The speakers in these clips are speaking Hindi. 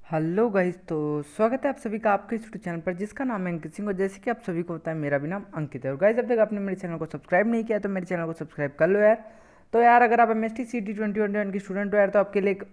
हेलो गाइस, तो स्वागत है आप सभी का आपके यूट्यूब चैनल पर जिसका नाम है अंकित सिंह। और जैसे कि आप सभी को पता है, मेरा भी नाम अंकित है। और गाइस, अब तक आपने मेरे चैनल को सब्सक्राइब नहीं किया तो मेरे चैनल को सब्सक्राइब कर लो यार। तो यार, अगर आप MST CT 2021 की स्टूडेंट हो यार, तो आपके लिए एक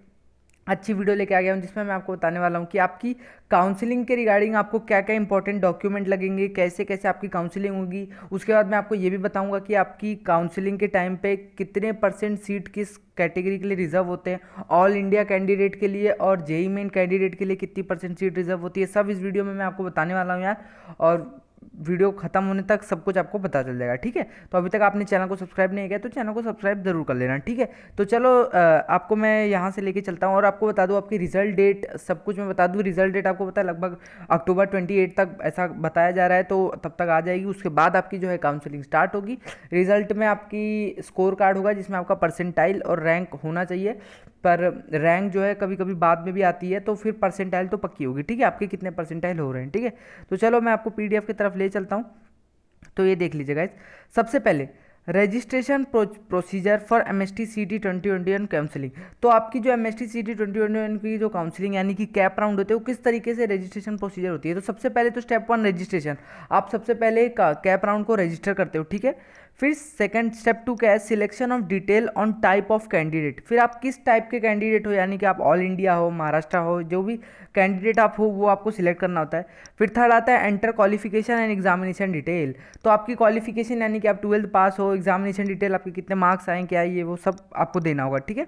अच्छी वीडियो लेके आ गया हूँ जिसमें मैं आपको बताने वाला हूँ कि आपकी काउंसलिंग के रिगार्डिंग आपको क्या क्या इंपॉर्टेंट डॉक्यूमेंट लगेंगे, कैसे कैसे आपकी काउंसलिंग होगी। उसके बाद मैं आपको ये भी बताऊंगा कि आपकी काउंसलिंग के टाइम पे कितने परसेंट सीट किस कैटेगरी के लिए रिजर्व होते हैं, ऑल इंडिया कैंडिडेट के लिए और जेई मेन कैंडिडेट के लिए कितनी परसेंट सीट रिजर्व होती है। सब इस वीडियो में मैं आपको बताने वाला हूँ यार। और वीडियो खत्म होने तक सब कुछ आपको पता चल जाएगा, ठीक है। तो अभी तक आपने चैनल को सब्सक्राइब नहीं किया तो चैनल को सब्सक्राइब जरूर कर लेना, ठीक है। तो चलो, आपको मैं यहाँ से लेके चलता हूँ और आपको बता दूँ आपकी रिजल्ट डेट, सब कुछ मैं बता दूँ। रिजल्ट डेट आपको पता है लगभग अक्टूबर 28 तक ऐसा बताया जा रहा है, तो तब तक आ जाएगी। उसके बाद आपकी जो है काउंसलिंग स्टार्ट होगी। रिजल्ट में आपकी स्कोर कार्ड होगा जिसमें आपका परसेंटाइल और रैंक होना चाहिए। पर रैंक जो है कभी कभी बाद में भी आती है, तो फिर परसेंटाइल तो पक्की होगी, ठीक है। आपके कितने परसेंटाइल हो रहे हैं, ठीक है। तो चलो, मैं आपको PDF की तरफ ले चलता हूँ। तो ये देख लीजिए गाइस, सबसे पहले registration procedure for MST CT 2021 counselling. तो आपकी जो MST CT 2021 की जो काउंसलिंग यानी कि कैप राउंड होते हैं, वो किस तरीके से रजिस्ट्रेशन प्रोसीजर होती है। तो सबसे पहले तो स्टेप 1 रजिस्ट्रेशन। आप सबसे पहले कैप राउंड को रजिस्टर करते हो, ठीक है। फिर सेकंड स्टेप 2 क्या है, selection of detail on type of candidate. फिर आप किस टाइप के कैंडिडेट हो, यानी कि आप ऑल इंडिया हो, महाराष्ट्र हो, जो भी कैंडिडेट आप हो वो आपको सिलेक्ट करना होता है। फिर थर्ड आता है enter qualification and examination detail. तो आपकी क्वालिफिकेशन यानी कि आप 12th पास हो, एग्जामिनेशन डिटेल आपके कितने मार्क्स आए, क्या है, ये वो सब आपको देना होगा, ठीक है।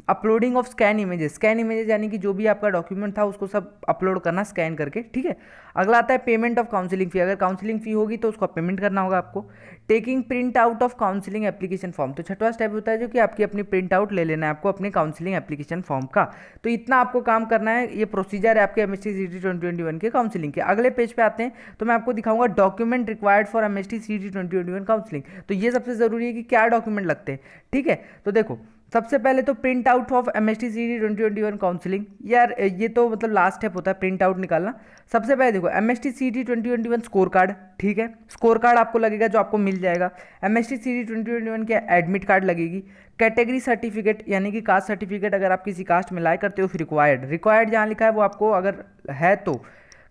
Uploading of scan images. Scan images यानी कि जो भी आपका डॉक्यूमेंट था उसको सब अपलोड करना स्कैन करके, ठीक है। अगला आता है पेमेंट ऑफ काउंसलिंग फी। अगर काउंसलिंग फी होगी तो उसको पेमेंट करना होगा आपको। Taking print out of counselling application form. तो छठवां स्टेप होता है जो कि आपकी अपनी प्रिंट आउट ले लेना है आपको अपने काउंसलिंग एप्लीकेशन फॉर्म का। तो इतना आपको काम करना है। ये प्रोसीजर है आपके MST CT 2021 के काउंसलिंग के। अगले पेज पे आते हैं तो मैं आपको दिखाऊंगा document required for MST CT 2021 counselling. तो ये सबसे जरूरी है कि क्या डॉक्यूमेंट लगते हैं, ठीक है। तो देखो, सबसे पहले तो print out of MST CT 2021 counselling. यार, ये तो मतलब लास्ट स्टेप होता है प्रिंट आउट निकालना। सबसे पहले देखो, MST CT 2021 स्कोर कार्ड, ठीक है। स्कोर कार्ड आपको लगेगा जो आपको मिल जाएगा। MST CT 2021 के एडमिट कार्ड लगेगी। कैटेगरी सर्टिफिकेट यानी कि कास्ट सर्टिफिकेट, अगर आप किसी कास्ट में लाई करते हो। फिर रिक्वायर्ड जहाँ लिखा है वो आपको अगर है तो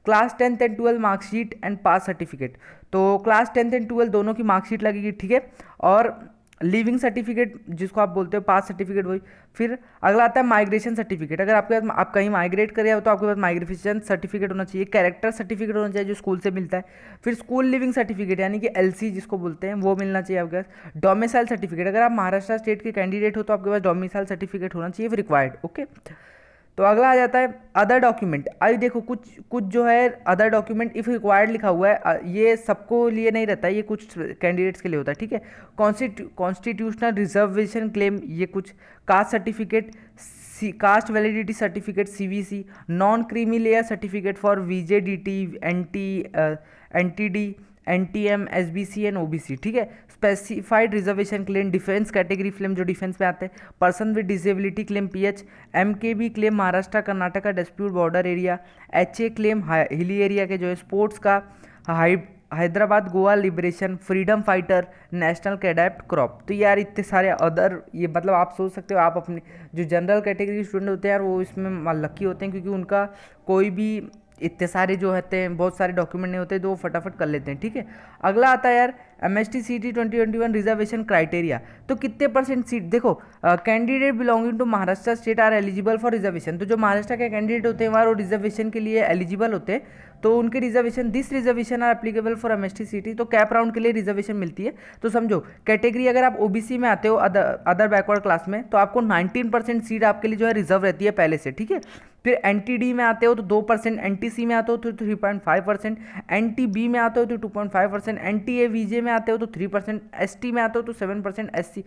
class 10th and 12 marksheet and pass certificate. तो क्लास 10th एंड 12 दोनों की मार्कशीट लगेगी, ठीक है। और लिविंग सर्टिफिकेट जिसको आप बोलते हो, पास सर्टिफिकेट वही। फिर अगला आता है माइग्रेशन सर्टिफिकेट। अगर आपके पास आप कहीं माइग्रेट करे हो तो आपके पास माइग्रेशन सर्टिफिकेट होना चाहिए। कैरेक्टर सर्टिफिकेट होना चाहिए जो स्कूल से मिलता है। फिर स्कूल लिविंग सर्टिफिकेट यानी कि LC जिसको बोलते हैं वो मिलना चाहिए आपके पास। डोमिसाइल सर्टिफिकेट, अगर आप महाराष्ट्र स्टेट के कैंडिडेट हो तो आपके पास डोमिसाइल सर्टिफिकेट होना चाहिए, रिक्वायर्ड, ओके। तो अगला आ जाता है अदर डॉक्यूमेंट। अभी देखो, कुछ कुछ जो है अदर डॉक्यूमेंट इफ़ रिक्वायर्ड लिखा हुआ है, ये सबको लिए नहीं रहता है, ये कुछ कैंडिडेट्स के लिए होता है, ठीक है। कॉन्स्टिट्यूशनल रिजर्वेशन क्लेम, ये कुछ caste certificate, cast validity certificate CVC, non creamy layer certificate for VJDT, NTD, NTM, SBC and OBC, ठीक है। Specified reservation claim, defence category claim जो डिफेंस में आते हैं, person with disability claim PH, MKB claim Maharashtra Karnataka dispute border area, HA claim hilly area के जो है, स्पोर्ट्स का Hyderabad Goa liberation, freedom fighter, national cadet crop. तो यार इतने सारे अदर, ये मतलब आप सोच सकते हो आप अपने जो जनरल कैटेगरी स्टूडेंट होते हैं यार, वो इसमें लकी होते हैं क्योंकि उनका कोई भी इतने सारे जो होते हैं, बहुत सारे डॉक्यूमेंट नहीं होते तो वो फटाफट कर लेते हैं, ठीक है। अगला आता है यार MST CT 2021 रिजर्वेशन क्राइटेरिया। तो कितने परसेंट सीट, देखो, candidate belonging to Maharashtra state are eligible for reservation. तो जो महाराष्ट्र के कैंडिडेट होते हैं वहाँ वो रिजर्वेशन के लिए एलिजिबल होते हैं। तो उनके reservation, this reservation are applicable for MST CT। तो कैप राउंड के लिए रिजर्वेशन मिलती है। तो समझो, कैटेगरी अगर आप OBC में आते हो, अदर बैकवर्ड क्लास में, तो आपको 19% सीट आपके लिए जो है रिजर्व रहती है पहले से, ठीक है। फिर NTD में आते हो तो 2%, NTC में आते हो तो 3.5%, NTB में आते हो तो 2.5%, NTA VJ में आते हो तो 3%, ST में आते हो तो 7%, SC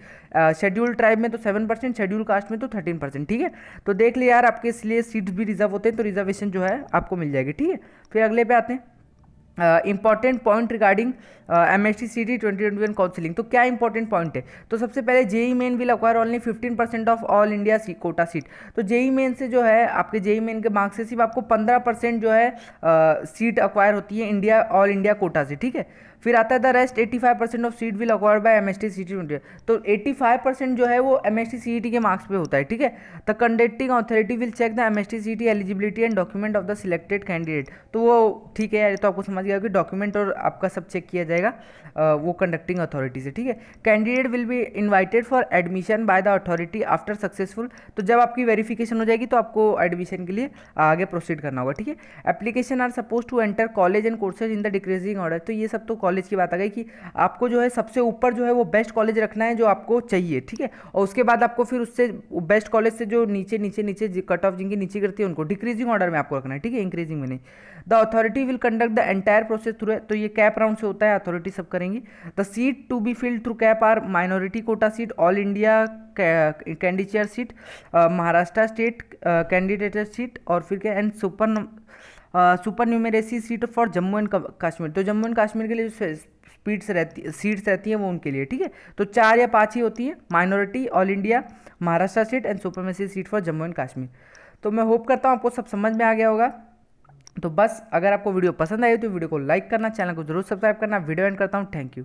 शेड्यूल ट्राइब में तो 7%, शेड्यूल कास्ट में तो 13%, ठीक है। तो देख लिया यार, आपके इसलिए सीट्स भी रिजर्व होते हैं तो रिजर्वेशन जो है आपको मिल जाएगी, ठीक है। फिर अगले पे आते हैं, important point regarding MST CT 2021 counselling. तो क्या इंपॉर्टेंट पॉइंट है, तो सबसे पहले JEE main will acquire only 15% of all India quota seat. तो जेई मेन से जो है आपके जेई मेन के मार्क्स से सिर्फ आपको 15% जो है सीट अक्वायर होती है इंडिया, ऑल इंडिया कोटा से, ठीक है। फिर आता है the rest 85% of seat will acquired bye MST सीटी। तो 85% जो है वो एमएसटी सीईटी के मार्क्स पे होता है, ठीक है। The conducting authority will check the MST CET eligibility and document of the selected candidate. तो वो ठीक है यार, तो आपको समझ गया कि डॉक्यूमेंट और आपका सब चेक किया जाएगा वो कंडक्टिंग अथॉरिटी से, ठीक है। Candidate will be invited for admission by the authority after successful. तो जब आपकी वेरिफिकेशन हो जाएगी तो आपको एडमिशन के लिए आगे प्रोसीड करना होगा, ठीक है। Application are suppose to enter college and courses in the decreasing order. तो ये सब तो कॉलेज की बात आ गई कि आपको जो है सबसे ऊपर जो है वो बेस्ट कॉलेज रखना है जो आपको चाहिए, ठीक है। और उसके बाद आपको फिर उससे बेस्ट कॉलेज से जो नीचे नीचे नीचे कट ऑफ जिनकी नीचे गिरती है उनको डिक्रीजिंग ऑर्डर में आपको रखना है, ठीक है, इंक्रीजिंग में नहीं। The authority will conduct the entire process through. तो ये कैप राउंड से होता है, अथॉरिटी सब करेंगी। The seat to be filled through CAP or minority quota seat, all India candidate seat, Maharashtra state candidate seat, और फिर क्या and supernumerary seat for Jammu and Kashmir. तो जम्मू एंड कश्मीर के लिए जो सीट्स रहती हैं वो उनके लिए, ठीक है। तो 4 या 5 ही होती है, minority, all India, Maharashtra state and supremacy seat for Jammu and Kashmir. तो मैं होप करता हूँ आपको सब समझ में आ गया होगा। तो बस अगर आपको वीडियो पसंद आई तो वीडियो को लाइक करना, चैनल को जरूर सब्सक्राइब करना। वीडियो एंड करता हूँ, थैंक यू।